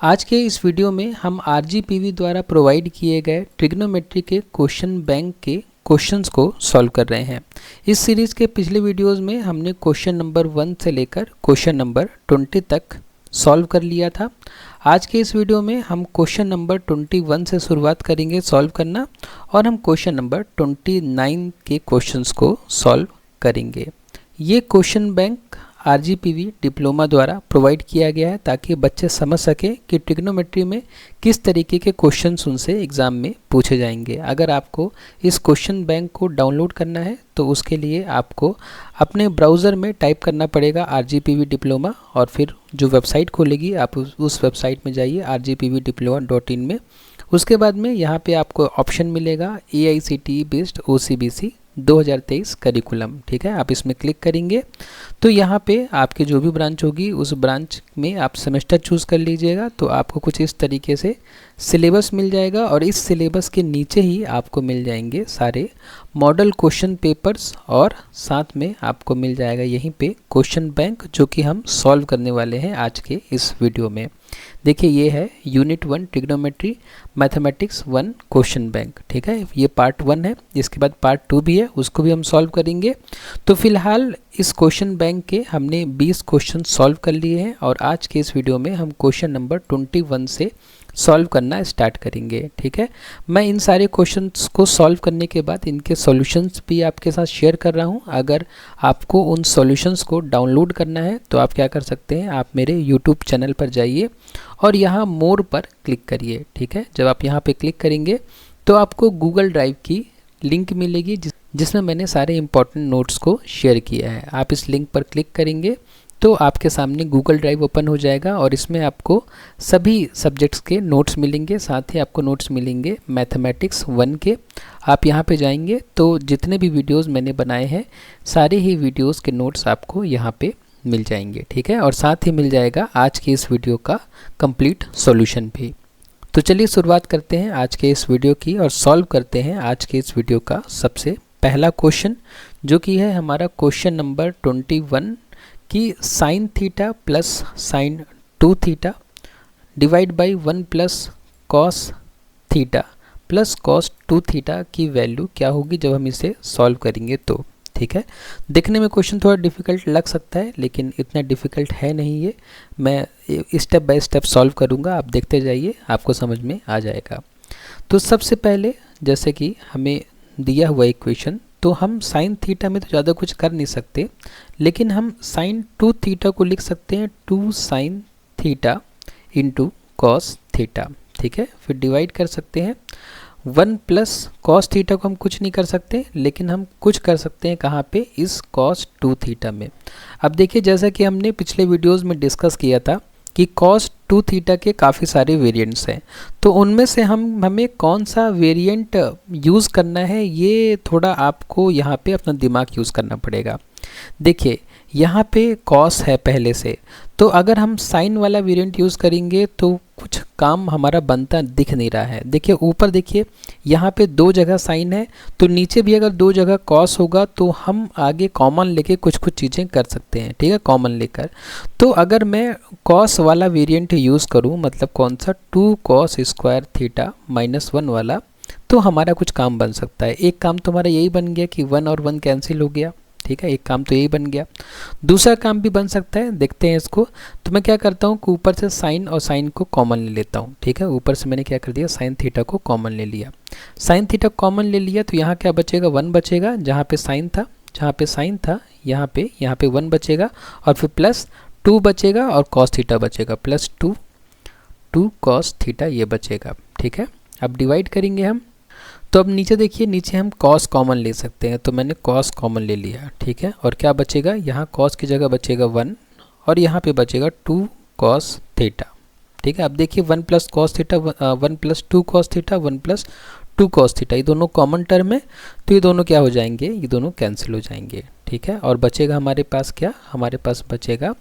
आज के इस वीडियो में हम आरजीपीवी द्वारा प्रोवाइड किए गए ट्रिग्नोमेट्री के क्वेश्चन बैंक के क्वेश्चंस को सॉल्व कर रहे हैं। इस सीरीज़ के पिछले वीडियोस में हमने क्वेश्चन नंबर 1 से लेकर क्वेश्चन नंबर 20 तक सॉल्व कर लिया था। आज के इस वीडियो में हम क्वेश्चन नंबर 21 से शुरुआत करेंगे सॉल्व करना और हम क्वेश्चन नंबर 29 के क्वेश्चंस को सॉल्व करेंगे। ये क्वेश्चन बैंक आरजीपीवी डिप्लोमा द्वारा प्रोवाइड किया गया है ताकि बच्चे समझ सकें कि ट्रिग्नोमेट्री में किस तरीके के क्वेश्चंस उनसे एग्ज़ाम में पूछे जाएंगे। अगर आपको इस क्वेश्चन बैंक को डाउनलोड करना है तो उसके लिए आपको अपने ब्राउज़र में टाइप करना पड़ेगा आरजीपीवी डिप्लोमा और फिर जो वेबसाइट खोलेगी आप उस वेबसाइट में जाइए rgpvdiploma.in में। उसके बाद में यहाँ पे आपको ऑप्शन मिलेगा AICTE बेस्ड OCBC 2023 करिकुलम। ठीक है, आप इसमें क्लिक करेंगे तो यहाँ पे आपके जो भी ब्रांच होगी उस ब्रांच में आप सेमेस्टर चूज़ कर लीजिएगा तो आपको कुछ इस तरीके से सिलेबस मिल जाएगा और इस सिलेबस के नीचे ही आपको मिल जाएंगे सारे मॉडल क्वेश्चन पेपर्स और साथ में आपको मिल जाएगा यहीं पे क्वेश्चन बैंक जो कि हम सॉल्व करने वाले हैं आज के इस वीडियो में। देखिए ये है unit 1 trigonometry mathematics 1 question bank. ठीक है, ये पार्ट 1 है, इसके बाद पार्ट 2 भी है, उसको भी हम सॉल्व करेंगे। तो फिलहाल इस क्वेश्चन बैंक के हमने 20 क्वेश्चन सॉल्व कर लिए हैं और आज के इस वीडियो में हम क्वेश्चन नंबर 21 से सॉल्व करना स्टार्ट करेंगे। ठीक है, मैं इन सारे क्वेश्चंस को सॉल्व करने के बाद इनके सॉल्यूशंस भी आपके साथ शेयर कर रहा हूं। अगर आपको उन सॉल्यूशंस को डाउनलोड करना है तो आप क्या कर सकते हैं, आप मेरे यूट्यूब चैनल पर जाइए और यहाँ मोर पर क्लिक करिए। ठीक है, जब आप यहाँ पे क्लिक करेंगे तो आपको गूगल ड्राइव की लिंक मिलेगी जिसमें मैंने सारे इंपॉर्टेंट नोट्स को शेयर किया है। आप इस लिंक पर क्लिक करेंगे तो आपके सामने गूगल ड्राइव ओपन हो जाएगा और इसमें आपको सभी सब्जेक्ट्स के नोट्स मिलेंगे, साथ ही आपको नोट्स मिलेंगे मैथमेटिक्स 1 के। आप यहाँ पे जाएंगे तो जितने भी वीडियोस मैंने बनाए हैं सारे ही वीडियोस के नोट्स आपको यहाँ पे मिल जाएंगे। ठीक है, और साथ ही मिल जाएगा आज की इस वीडियो का कंप्लीट सॉल्यूशन भी। तो चलिए शुरुआत करते हैं आज के इस वीडियो की और सॉल्व करते हैं आज के इस वीडियो का सबसे पहला क्वेश्चन जो कि है हमारा क्वेश्चन नंबर 21 कि sine theta plus sign 2 theta divide by 1 plus cos theta plus cos 2 theta की वैल्यू क्या होगी जब हम इसे सॉल्व करेंगे तो। ठीक है, देखने में क्वेश्चन थोड़ा डिफ़िकल्ट लग सकता है लेकिन इतना डिफ़िकल्ट है नहीं ये। मैं स्टेप बाय स्टेप सॉल्व करूँगा, आप देखते जाइए, आपको समझ में आ जाएगा। तो सबसे पहले जैसे कि हमें दिया हुआ इक्वेशन तो हम साइन थीटा में तो ज़्यादा कुछ कर नहीं सकते लेकिन हम साइन 2 थीटा को लिख सकते हैं 2 sine theta into cos theta. ठीक है, फिर डिवाइड कर सकते हैं 1 प्लस कॉस थीटा को हम कुछ नहीं कर सकते लेकिन हम कुछ कर सकते हैं कहाँ पे, इस कॉस 2 थीटा में। अब देखिए जैसा कि हमने पिछले वीडियोज़ में डिस्कस किया था कि कॉस 2 थीटा के काफ़ी सारे वेरिएंट्स हैं तो उनमें से हमें कौन सा वेरिएंट यूज़ करना है ये थोड़ा आपको यहाँ पे अपना दिमाग यूज़ करना पड़ेगा। देखिए यहाँ पे कॉस है पहले से, तो अगर हम साइन वाला वेरिएंट यूज़ करेंगे तो कुछ काम हमारा बनता दिख नहीं रहा है। देखिए ऊपर देखिए यहाँ पे 2 जगह साइन है तो नीचे भी अगर 2 जगह कॉस होगा तो हम आगे कॉमन लेके कुछ चीज़ें कर सकते हैं। ठीक है, कॉमन लेकर तो अगर मैं कॉस वाला वेरिएंट यूज़ करूँ मतलब कौन सा 2 कॉस स्क्वायर थीटा माइनस 1 वाला, तो हमारा कुछ काम बन सकता है। एक काम तो हमारा यही बन गया कि 1 और 1 कैंसिल हो गया। ठीक है, एक काम तो यही बन गया। दूसरा काम भी बन सकता है, देखते हैं इसको। तो मैं क्या करता हूँ कि ऊपर से साइन और साइन को कॉमन ले लेता हूँ। ठीक है, ऊपर से मैंने क्या कर दिया, साइन थीटा को कॉमन ले लिया। साइन थीटा कॉमन ले लिया तो यहाँ क्या बचेगा, 1 बचेगा, जहाँ पे साइन था यहाँ पे 1 बचेगा और फिर प्लस 2 बचेगा और कॉस थीटा बचेगा, प्लस 2 कॉस थीटा ये बचेगा। ठीक है, अब डिवाइड करेंगे हम तो अब नीचे देखिए, नीचे हम कॉस कॉमन ले सकते हैं तो मैंने कॉस कॉमन ले लिया। ठीक है, और क्या बचेगा, यहाँ कॉस की जगह बचेगा 1 और यहाँ पे बचेगा 2 कॉस थीटा। ठीक है, अब देखिए 1 plus cos theta 1 plus 2 cos theta 1 plus 2 cos theta, ये दोनों कॉमन टर्म है तो ये दोनों क्या हो जाएंगे, ये दोनों कैंसिल हो जाएंगे। ठीक है, और बचेगा हमारे पास क्या, हमारे पास बचेगा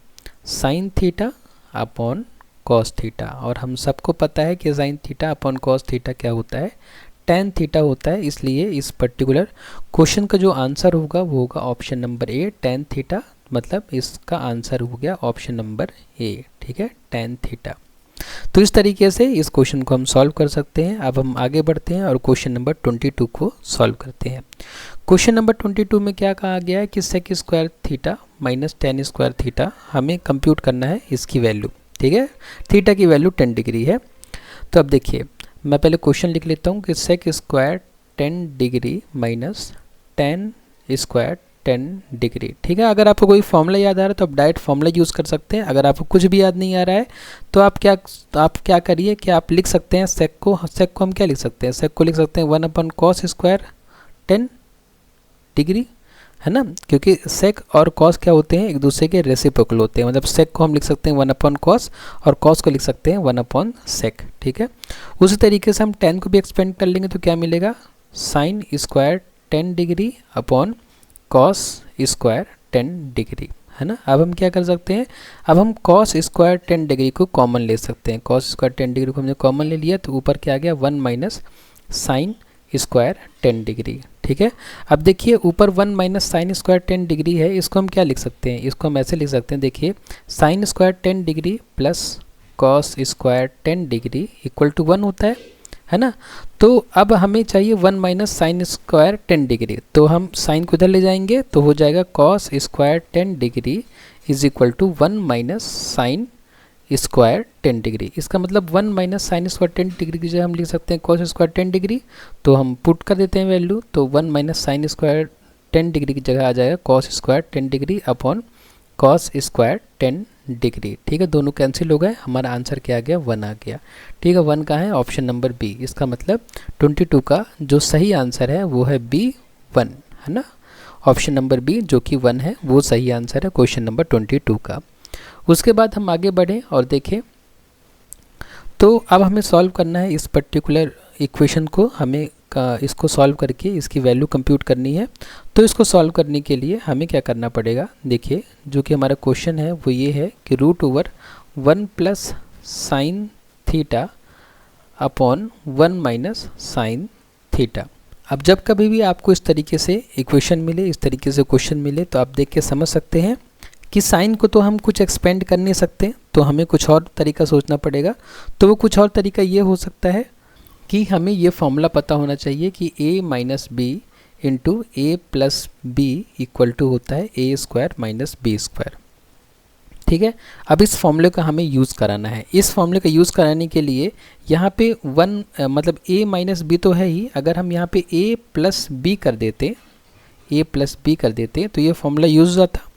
sign theta upon cos theta और हम सबको पता है कि sign theta upon cos theta क्या होता है, tan थीटा होता है। इसलिए इस पर्टिकुलर क्वेश्चन का जो आंसर होगा वो होगा ऑप्शन नंबर ए, tan थीटा, मतलब इसका आंसर हो गया ऑप्शन नंबर ए। ठीक है, tan थीटा। तो इस तरीके से इस क्वेश्चन को हम सॉल्व कर सकते हैं। अब हम आगे बढ़ते हैं और क्वेश्चन नंबर 22 को सॉल्व करते हैं। क्वेश्चन नंबर 22 में क्या कहा गया है कि sec square theta minus tan square theta हमें कंप्यूट करना है इसकी वैल्यू, ठीक है। थीटा की वैल्यू 10 डिग्री है। तो अब देखिए मैं पहले क्वेश्चन लिख लेता हूँ कि sec square 10 degree minus tan square 10 degree, ठीक है। अगर आपको कोई फॉर्मूला याद आ रहा है तो आप डायरेक्ट फॉर्मूला यूज़ कर सकते हैं। अगर आपको कुछ भी याद नहीं आ रहा है तो आप क्या करिए कि आप लिख सकते हैं सेक को हम क्या लिख सकते हैं, सेक को लिख सकते हैं 1 कॉस स्क्वायर 10 डिग्री, है ना, क्योंकि सेक और कॉस क्या होते हैं, एक दूसरे के रेसिप्रोकल होते हैं। मतलब सेक को हम लिख सकते हैं 1 कॉस और कॉस को लिख सकते हैं 1 सेक, ठीक है। उसी तरीके से हम 10 को भी एक्सपेंड कर लेंगे तो क्या मिलेगा, sign square 10 degree upon cos square 10 degree, है ना। अब हम क्या कर सकते हैं, अब हम कॉस स्क्वायर 10 डिग्री को कॉमन ले सकते हैं। कॉस स्क्वायर 10 डिग्री को हमने कॉमन ले लिया तो ऊपर क्या आ गया 1 माइनस साइन स्क्वायर 10 डिग्री, ठीक है। अब देखिए ऊपर 1 माइनस साइन स्क्वायर 10 डिग्री है, इसको हम क्या लिख सकते हैं, इसको हम ऐसे लिख सकते हैं, देखिए sine square 10 degree plus cos square 10 degree equal to 1 होता है ना। तो अब हमें चाहिए 1 माइनस साइन स्क्वायर 10 डिग्री, तो हम साइन को इधर ले जाएंगे तो हो जाएगा cos square 10 degree is equal to 1 minus sine square 10 degree. इसका मतलब 1 माइनस साइन स्क्वायर 10 डिग्री की जगह हम लिख सकते हैं कॉस स्क्वायर 10 डिग्री, तो हम पुट कर देते हैं वैल्यू, तो 1 माइनस साइन स्क्वायर 10 डिग्री की जगह आ जाएगा cos square 10 degree upon cos square 10 degree, ठीक है। दोनों कैंसिल हो गए, हमारा आंसर क्या आ गया 1 आ गया, ठीक है। 1 का है ऑप्शन नंबर बी। इसका मतलब 22 का जो सही आंसर है वो है बी 1, है ना। ऑप्शन नंबर बी जो कि 1 है वो सही आंसर है क्वेश्चन नंबर 22 का। उसके बाद हम आगे बढ़ें और देखें, तो अब हमें सॉल्व करना है इस पर्टिकुलर इक्वेशन को, हमें इसको सॉल्व करके इसकी वैल्यू कंप्यूट करनी है। तो इसको सॉल्व करने के लिए हमें क्या करना पड़ेगा, देखिए जो कि हमारा क्वेश्चन है वो ये है कि root over 1 plus sine theta upon 1 minus sine theta. अब जब कभी भी आपको इस तरीके से इक्वेशन मिले, इस तरीके से क्वेश्चन मिले, तो आप देख के समझ सकते हैं कि साइन को तो हम कुछ एक्सपेंड कर नहीं सकते, तो हमें कुछ और तरीका सोचना पड़ेगा। तो वो कुछ और तरीका ये हो सकता है कि हमें ये फॉर्मूला पता होना चाहिए कि a minus B into A plus B equal to होता है A square minus B square, ठीक है। अब इस फॉर्मूले का हमें यूज़ कराना है। इस फॉर्मूले का यूज़ कराने के लिए यहाँ पे मतलब a माइनस बी तो है ही, अगर हम यहाँ पे a प्लस बी कर देते तो ये फॉर्मूला यूज़ हो जाता।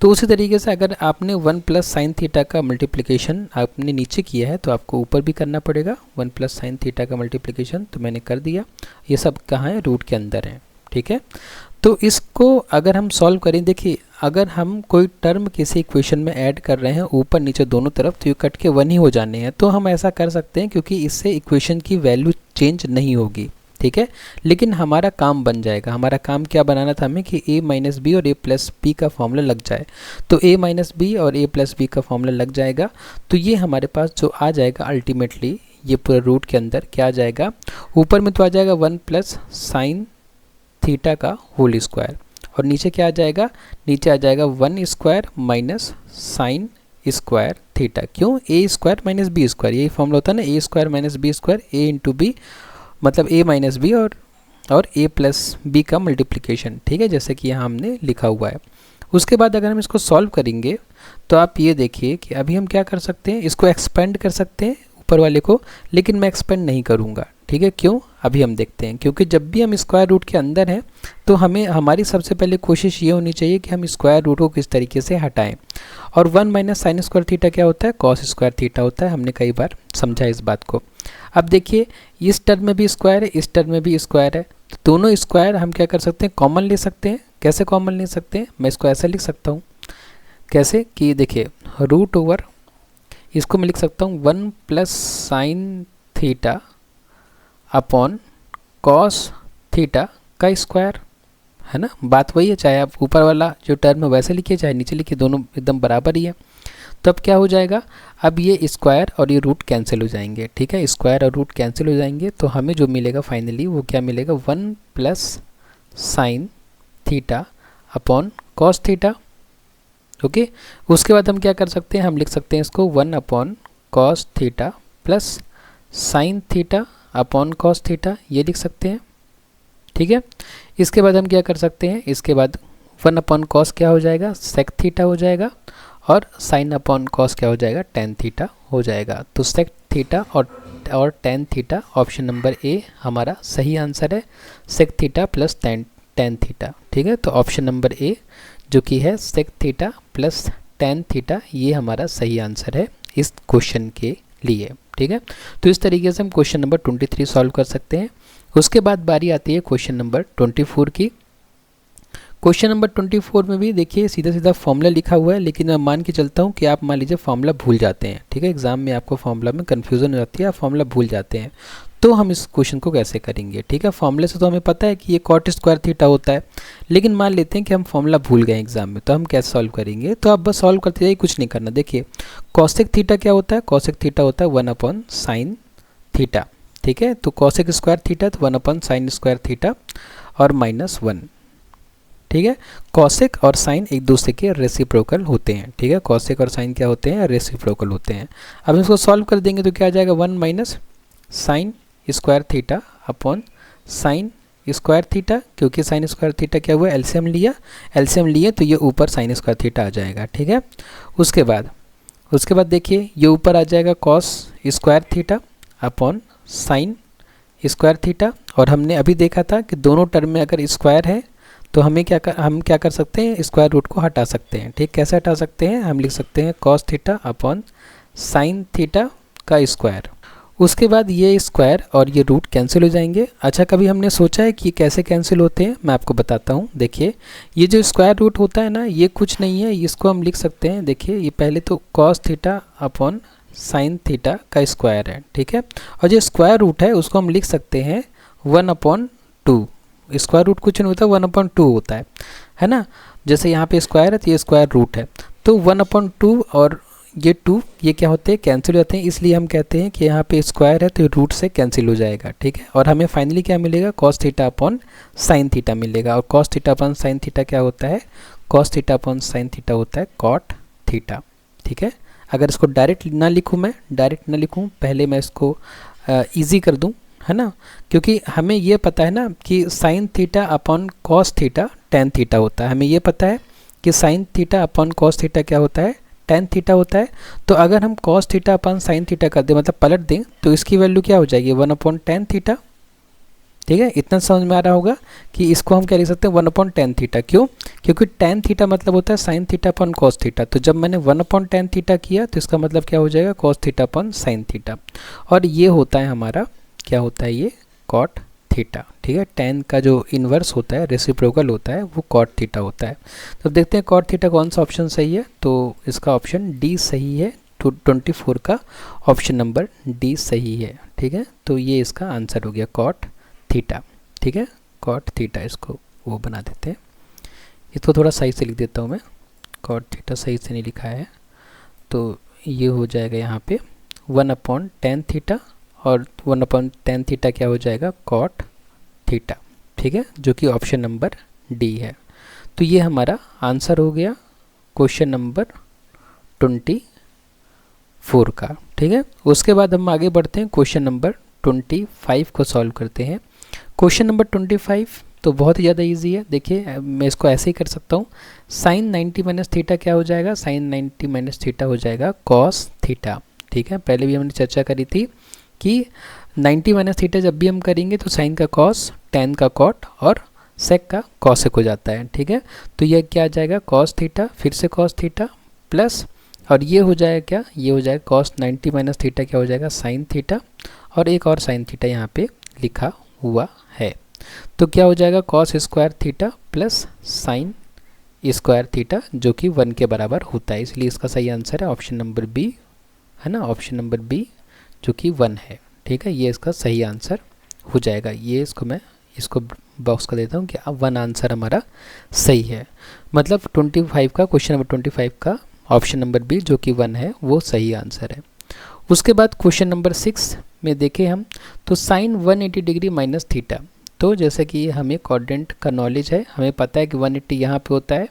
तो उसी तरीके से अगर आपने 1 प्लस साइन थीटा का मल्टीप्लिकेशन आपने नीचे किया है तो आपको ऊपर भी करना पड़ेगा 1 प्लस साइन थीटा का मल्टीप्लिकेशन, तो मैंने कर दिया। ये सब कहाँ है, रूट के अंदर है, ठीक है। तो इसको अगर हम सॉल्व करें, देखिए अगर हम कोई टर्म किसी इक्वेशन में ऐड कर रहे हैं ऊपर नीचे दोनों तरफ, तो ये कट के 1 ही हो जाने हैं। तो हम ऐसा कर सकते हैं क्योंकि इससे इक्वेशन की वैल्यू चेंज नहीं होगी, ठीक है। लेकिन हमारा काम बन जाएगा, हमारा काम क्या बनाना था हमें कि a माइनस बी और a प्लस बी का फॉर्मूला लग जाए। तो a माइनस बी और a प्लस बी का फॉर्मूला लग जाएगा, तो ये हमारे पास जो आ जाएगा अल्टीमेटली ये पूरे रूट के अंदर क्या आ जाएगा, ऊपर में तो आ जाएगा 1 प्लस साइन थीटा का होल स्क्वायर, और नीचे क्या आ जाएगा, नीचे आ जाएगा 1 square minus sine square theta. क्यों, a square minus B square, यही फॉर्मूला होता है ना, a square minus B square, a into B मतलब a माइनस बी और a प्लस बी का मल्टीप्लिकेशन, ठीक है, जैसे कि यहाँ हमने लिखा हुआ है। उसके बाद अगर हम इसको सॉल्व करेंगे तो आप ये देखिए कि अभी हम क्या कर सकते हैं, इसको एक्सपेंड कर सकते हैं ऊपर वाले को, लेकिन मैं एक्सपेंड नहीं करूँगा, ठीक है। क्यों, अभी हम देखते हैं, क्योंकि जब भी हम स्क्वायर रूट के अंदर हैं तो हमारी सबसे पहले कोशिश ये होनी चाहिए कि हम स्क्वायर रूट को किस तरीके से हटाएं। और 1 माइनस साइन स्क्वायर थीटा क्या होता है, कॉस स्क्वायर थीटा होता है, हमने कई बार समझा इस बात को। अब देखिए इस टर्म में भी स्क्वायर है, इस टर्म में भी स्क्वायर है, तो दोनों स्क्वायर हम क्या कर सकते हैं, कॉमन ले सकते हैं। कैसे कॉमन ले सकते हैं, मैं इसको ऐसा लिख सकता हूँ, कैसे कि देखिए रूट ओवर, इसको मैं लिख सकता हूँ 1 plus sine theta upon cos theta का स्क्वायर, है ना। बात वही है, चाहे आप ऊपर वाला जो टर्म है वैसे लिखिए चाहे नीचे लिखिए, दोनों एकदम बराबर ही है। तो अब क्या हो जाएगा, अब ये स्क्वायर और ये रूट कैंसिल हो जाएंगे, ठीक है, स्क्वायर और रूट कैंसिल हो जाएंगे, तो हमें जो मिलेगा फाइनली वो क्या मिलेगा, 1 plus sine theta upon cos theta, okay. उसके बाद हम क्या कर सकते हैं, हम लिख सकते हैं इसको 1 upon cos theta plus sine theta upon cos theta, ये लिख सकते हैं। ठीक है, इसके बाद हम क्या कर सकते हैं, इसके बाद 1 अपॉन कॉस क्या हो जाएगा, सेक थीटा हो जाएगा, और साइन अपॉन कॉस क्या हो जाएगा, टेन थीटा हो जाएगा। तो सेक थीटा और tan theta, option number A हमारा सही आंसर है, sec theta plus tan theta. ठीक है, तो ऑप्शन नंबर ए जो कि है sec theta plus tan theta, ये हमारा सही आंसर है इस क्वेश्चन के लिए। ठीक है, तो इस तरीके से हम क्वेश्चन नंबर 23 सॉल्व कर सकते हैं। उसके बाद बारी आती है क्वेश्चन नंबर 24 की। क्वेश्चन नंबर 24 में भी देखिए सीधा सीधा फॉर्मूला लिखा हुआ है, लेकिन मैं मान के चलता हूँ कि आप मान लीजिए फॉर्मूला भूल जाते हैं। ठीक है, एग्जाम में आपको फॉर्मूला में कन्फ्यूजन हो जाती है, आप फॉर्मूला भूल जाते हैं, तो हम इस क्वेश्चन को कैसे करेंगे। ठीक है, फॉर्मूले से तो हमें पता है कि ये कॉट स्क्वायर थीटा होता है, लेकिन मान लेते हैं कि हम फॉर्मूला भूल गए एग्जाम में, तो हम कैसे सॉल्व करेंगे। तो आप बस सॉल्व करते जाइए, कुछ नहीं करना। देखिए कॉसेक थीटा क्या होता है, कॉसेक थीटा होता है 1 अपॉन साइन थीटा। ठीक है, तो कॉसेक स्क्वायर थीटा तो 1 अपॉन साइन स्क्वायर थीटा और -1। ठीक है, कॉसेक और साइन एक दूसरे के रेसिप्रोकल होते हैं। ठीक है, कॉसेक और साइन क्या होते हैं, रेसिप्रोकल होते हैं। अब इसको सॉल्व कर देंगे तो क्या आ जाएगा, 1 minus sine square theta upon sine square theta, क्योंकि साइन स्क्वायर थीटा क्या हुआ, एलसीएम लिए तो ये ऊपर साइन स्क्वायर थीटा आ जाएगा। ठीक है, उसके बाद देखिए ये ऊपर आ जाएगा cos square theta upon sine square theta, और हमने अभी देखा था कि दोनों टर्म में अगर स्क्वायर है तो हम क्या कर सकते हैं, स्क्वायर रूट को हटा सकते हैं। ठीक, कैसे हटा सकते हैं, हम लिख सकते हैं cos theta upon sine theta का स्क्वायर। उसके बाद ये स्क्वायर और ये रूट कैंसिल हो जाएंगे। अच्छा, कभी हमने सोचा है कि कैसे कैंसिल होते हैं, मैं आपको बताता हूँ। देखिए ये जो स्क्वायर रूट होता है ना, ये कुछ नहीं है, इसको हम लिख सकते हैं। देखिए ये पहले तो cos theta upon sine theta का स्क्वायर है। ठीक है, और जो स्क्वायर रूट है उसको हम लिख सकते हैं 1 अपॉन 2। स्क्वायर रूट कुछ नहीं होता, 1 अपॉन 2 होता है ना। जैसे यहाँ पे स्क्वायर है तो ये स्क्वायर रूट है, तो 1 अपॉन 2 और ये 2 ये क्या होते हैं, कैंसिल हो जाते हैं। इसलिए हम कहते हैं कि यहाँ पे स्क्वायर है तो रूट से कैंसिल हो जाएगा। ठीक है, और हमें फाइनली क्या मिलेगा, cos theta upon sine theta मिलेगा। और cos theta upon sine theta क्या होता है, cos theta upon sine theta होता है कॉट थीटा। ठीक है, अगर इसको डायरेक्ट ना लिखूँ, पहले मैं इसको ईजी कर दूँ, है ना, क्योंकि हमें ये पता है ना कि sign theta upon cos theta tan theta होता है। हमें ये पता है कि sign theta upon cos theta क्या होता है, टेन थीटा होता है। तो अगर हम cos theta upon sine theta कर दें, मतलब पलट दें, तो इसकी वैल्यू क्या हो जाएगी, 1 अपॉन टेन थीटा। ठीक है, इतना समझ में आ रहा होगा कि इसको हम क्या लिख सकते हैं, 1 अपॉन टेन थीटा। क्यों, क्योंकि टेन थीटा मतलब होता है sign theta upon cos theta. तो जब मैंने 1 अपॉन टेन थीटा किया तो इसका मतलब क्या हो जाएगा, cos theta upon sine theta, और ये होता है हमारा क्या होता है, ये कॉट थीटा। ठीक है, टेन का जो इन्वर्स होता है, रेसिप्रोकल होता है, वो कॉट थीटा होता है। तो देखते हैं कॉट थीटा कौन सा ऑप्शन सही है, तो इसका ऑप्शन डी सही है। 24 का ऑप्शन नंबर डी सही है। ठीक है, तो ये इसका आंसर हो गया कॉट थीटा। ठीक है, कॉट थीटा, इसको वो बना देते हैं, इसको थोड़ा सही से लिख देता हूँ मैं, कॉट थीटा सही से नहीं लिखा है, तो ये हो जाएगा यहाँ पे 1 अपॉन टेन थीटा, और 1 अपॉन टेन थीटा क्या हो जाएगा, कॉट थीटा। ठीक है, जो कि ऑप्शन नंबर डी है। तो ये हमारा आंसर हो गया क्वेश्चन नंबर 24 का। ठीक है, उसके बाद हम आगे बढ़ते हैं, क्वेश्चन नंबर 25 को सॉल्व करते हैं। क्वेश्चन नंबर 25 तो बहुत ही ज़्यादा इजी है। देखिए मैं इसको ऐसे ही कर सकता हूँ, साइन 90 माइनस थीटा क्या हो जाएगा, साइन 90 माइनस थीटा हो जाएगा कॉस थीटा। ठीक है, पहले भी हमने चर्चा करी थी कि 90 माइनस थीटा जब भी हम करेंगे तो साइन का कॉस, टेन का कॉट और सेक का कॉसेक हो जाता है। ठीक है, तो यह क्या आ जाएगा, कॉस थीटा, फिर से कॉस थीटा प्लस, और ये हो जाएगा क्या, ये हो जाएगा कॉस 90 माइनस थीटा क्या हो जाएगा, साइन थीटा, और एक और साइन थीटा यहाँ पे लिखा हुआ है। तो क्या हो जाएगा, cos square theta plus sign square theta, जो कि 1 के बराबर होता है। इसलिए इसका सही आंसर है ऑप्शन नंबर बी, है ना, ऑप्शन नंबर बी जो कि 1 है। ठीक है, ये इसका सही आंसर हो जाएगा। ये इसको बॉक्स कर देता हूँ कि अब 1 आंसर हमारा सही है, मतलब 25 का, क्वेश्चन नंबर 25 का ऑप्शन नंबर बी जो कि 1 है वो सही आंसर है। उसके बाद क्वेश्चन नंबर 6 में देखें हम, तो साइन 180 डिग्री माइनस थीटा, तो जैसे कि हमें क्वाड्रेंट का नॉलेज है, हमें पता है कि 180 यहाँ पे होता है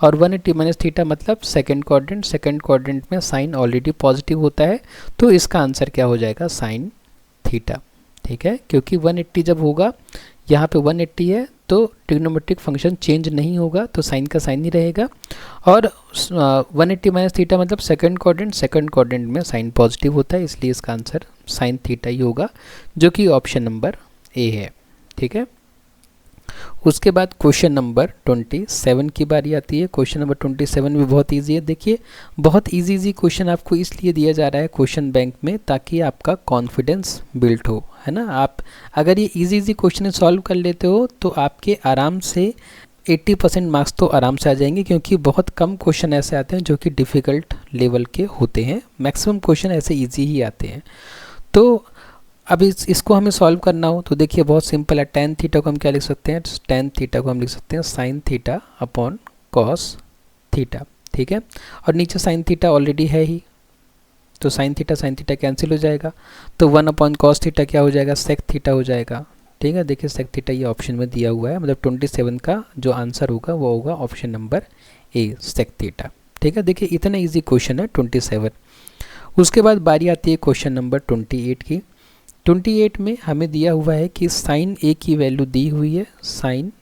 और 180 माइनस थीटा मतलब सेकंड क्वाड्रेंट में साइन ऑलरेडी पॉजिटिव होता है, तो इसका आंसर क्या हो जाएगा, साइन थीटा। ठीक है, क्योंकि 180 जब होगा, यहाँ पे 180 है तो ट्रिग्नोमेट्रिक फंक्शन चेंज नहीं होगा, तो साइन का साइन ही रहेगा। और 180 माइनस थीटा मतलब सेकंड क्वाड्रेंट में साइन पॉजिटिव होता है, इसलिए इसका आंसर साइन थीटा ही होगा, जो कि ऑप्शन नंबर ए है। ठीक है, उसके बाद क्वेश्चन नंबर 27 की बारी आती है। क्वेश्चन नंबर 27 भी बहुत इजी है। देखिए, बहुत इजी क्वेश्चन आपको इसलिए दिया जा रहा है क्वेश्चन बैंक में, ताकि आपका कॉन्फिडेंस बिल्ड हो, है ना। आप अगर ये इजी क्वेश्चन सॉल्व कर लेते हो तो आपके आराम से 80% मार्क्स तो आराम से आ जाएंगे, क्योंकि बहुत कम क्वेश्चन ऐसे आते हैं जो कि डिफ़िकल्ट लेवल के होते हैं। मैक्सिमम क्वेश्चन ऐसे ईजी ही आते हैं। तो अब इसको हमें सॉल्व करना हो तो देखिए बहुत सिंपल है। tan थीटा को हम क्या लिख सकते हैं, tan थीटा को हम लिख सकते हैं sin theta upon cos theta. ठीक है, और नीचे sin थीटा ऑलरेडी है ही, तो sin थीटा कैंसिल हो जाएगा, तो 1 अपॉन cos थीटा क्या हो जाएगा, sec थीटा हो जाएगा। ठीक है, देखिए sec थीटा ये ऑप्शन में दिया हुआ है, मतलब 27 का जो आंसर होगा वो होगा ऑप्शन नंबर ए, sec थीटा। ठीक है, देखिए इतना ईजी क्वेश्चन है 27। उसके बाद बारी आती है क्वेश्चन नंबर 28 की। 28 में हमें दिया हुआ है कि साइन ए की वैल्यू दी हुई है, साइन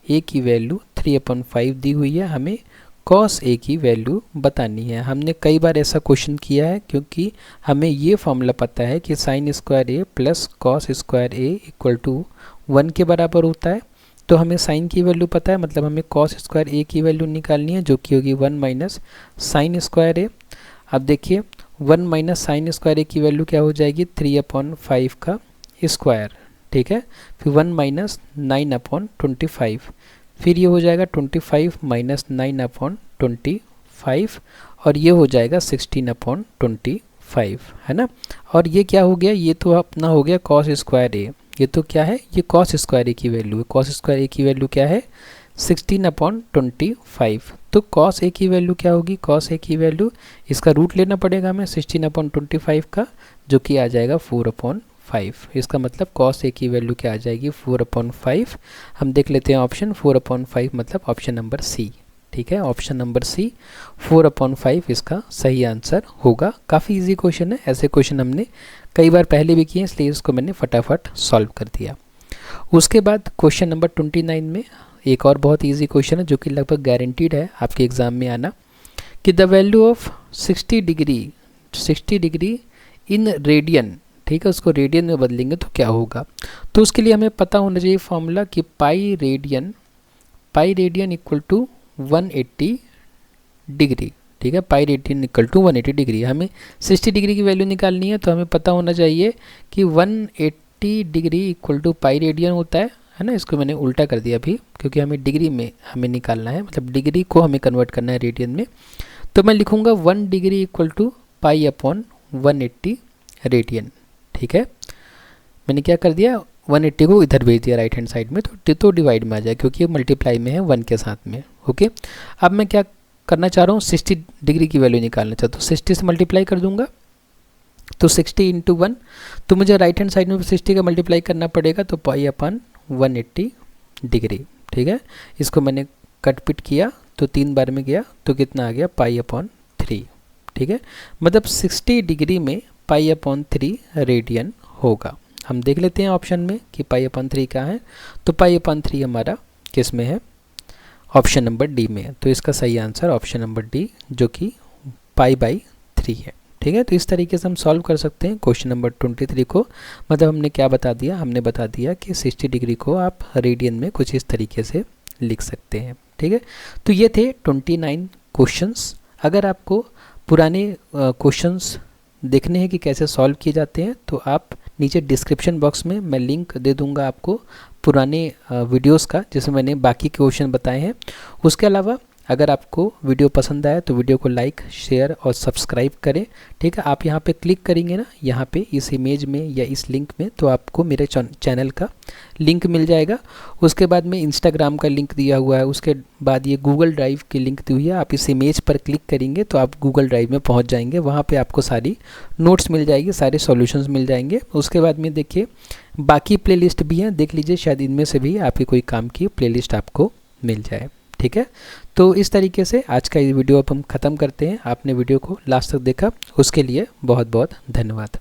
ए की वैल्यू 3/5 दी हुई है, हमें कॉस ए की वैल्यू बतानी है। हमने कई बार ऐसा क्वेश्चन किया है, क्योंकि हमें ये फॉर्मूला पता है कि sine square A plus cos square A equal to 1 के बराबर होता है। तो हमें साइन की वैल्यू पता है, मतलब हमें कॉस स्क्वायर ए की वैल्यू निकालनी है, जो कि होगी 1 माइनस साइन स्क्वायर ए। अब देखिए 1 माइनस साइन स्क्वायर ए की वैल्यू क्या हो जाएगी, 3/5 का स्क्वायर। ठीक है, फिर 1 माइनस 9/25, फिर ये हो जाएगा 25 माइनस 9/25, और ये हो जाएगा 16/25, है ना। और ये क्या हो गया, ये तो अपना हो गया कॉस स्क्वायर ए। ये तो क्या है, ये कॉस स्क्वायर ए की वैल्यू है। कॉस स्क्वायर ए की वैल्यू क्या है, 16/25। तो कॉस ए की वैल्यू क्या होगी, कॉस ए की वैल्यू, इसका रूट लेना पड़ेगा हमें 16/25 का, जो कि आ जाएगा 4/5। इसका मतलब कॉस ए की वैल्यू क्या आ जाएगी, 4/5। हम देख लेते हैं ऑप्शन 4/5 मतलब ऑप्शन नंबर सी। ठीक है, ऑप्शन नंबर सी 4/5 इसका सही आंसर होगा। काफ़ी इजी क्वेश्चन है, ऐसे क्वेश्चन हमने कई बार पहले भी किए, इसलिए इसको मैंने फटाफट सॉल्व कर दिया। उसके बाद क्वेश्चन नंबर 29 में एक और बहुत इजी क्वेश्चन है, जो कि लगभग गारंटीड है आपके एग्ज़ाम में आना, कि the value of 60 degree in radian. ठीक है, उसको रेडियन में बदलेंगे तो क्या होगा। तो उसके लिए हमें पता होना चाहिए फॉर्मूला कि pi radian equal to 180 degree. ठीक है, pi radian equal to 180 degree. हमें 60 डिग्री की वैल्यू निकालनी है, तो हमें पता होना चाहिए कि 180 degree equal to pi radian होता है ना। इसको मैंने उल्टा कर दिया अभी, क्योंकि हमें डिग्री में हमें निकालना है, मतलब डिग्री को हमें कन्वर्ट करना है रेडियन में। तो मैं लिखूँगा 1 degree equal to pi upon 180 radian. ठीक है, मैंने क्या कर दिया, 180 को इधर भेज दिया राइट हैंड साइड में, तो डिवाइड में आ जाए, क्योंकि ये मल्टीप्लाई में है 1 के साथ में। ओके, अब मैं क्या करना चाह रहा हूँ, 60 डिग्री की वैल्यू निकालना चाहता हूँ। 60 से मल्टीप्लाई कर दूंगा, तो 60 × 1, तो मुझे राइट हैंड साइड में 60 का मल्टीप्लाई करना पड़ेगा, तो पाई अपॉन 180 डिग्री। ठीक है, इसको मैंने कट पिट किया तो 3 बार में गया, तो कितना आ गया, पाई अपॉन 3। ठीक है, मतलब 60 डिग्री में पाई अपॉन 3 रेडियन होगा। हम देख लेते हैं ऑप्शन में कि पाई अपॉन 3 कहाँ है, तो पाई अपॉन 3 हमारा किस में है, ऑप्शन नंबर डी में है। तो इसका सही आंसर ऑप्शन नंबर डी, जो कि पाई/3 है। ठीक है, तो इस तरीके से हम सॉल्व कर सकते हैं क्वेश्चन नंबर 23 को। मतलब हमने क्या बता दिया, हमने बता दिया कि 60 डिग्री को आप रेडियन में कुछ इस तरीके से लिख सकते हैं। ठीक है, तो ये थे 29 क्वेश्चंस। अगर आपको पुराने क्वेश्चंस देखने हैं कि कैसे सॉल्व किए जाते हैं, तो आप नीचे डिस्क्रिप्शन बॉक्स में मैं लिंक दे दूंगा आपको पुराने वीडियोस का, जिसमें मैंने बाकी क्वेश्चन बताए हैं। उसके अलावा अगर आपको वीडियो पसंद आया तो वीडियो को लाइक, शेयर और सब्सक्राइब करें। ठीक है, आप यहाँ पे क्लिक करेंगे ना, यहाँ पे इस इमेज में या इस लिंक में, तो आपको मेरे चैनल का लिंक मिल जाएगा। उसके बाद में इंस्टाग्राम का लिंक दिया हुआ है, उसके बाद ये गूगल ड्राइव की लिंक दी हुई है। आप इस इमेज पर क्लिक करेंगे तो आप गूगल ड्राइव में पहुँच जाएंगे। वहाँ पर आपको सारी नोट्स मिल जाएगी, सारे सॉल्यूशंस मिल जाएंगे। उसके बाद में देखिए बाकी प्लेलिस्ट भी हैं, देख लीजिए, शायद इनमें से भी आपके कोई काम की प्लेलिस्ट आपको मिल जाए। ठीक है, तो इस तरीके से आज का ये वीडियो अब हम ख़त्म करते हैं। आपने वीडियो को लास्ट तक देखा, उसके लिए बहुत बहुत धन्यवाद।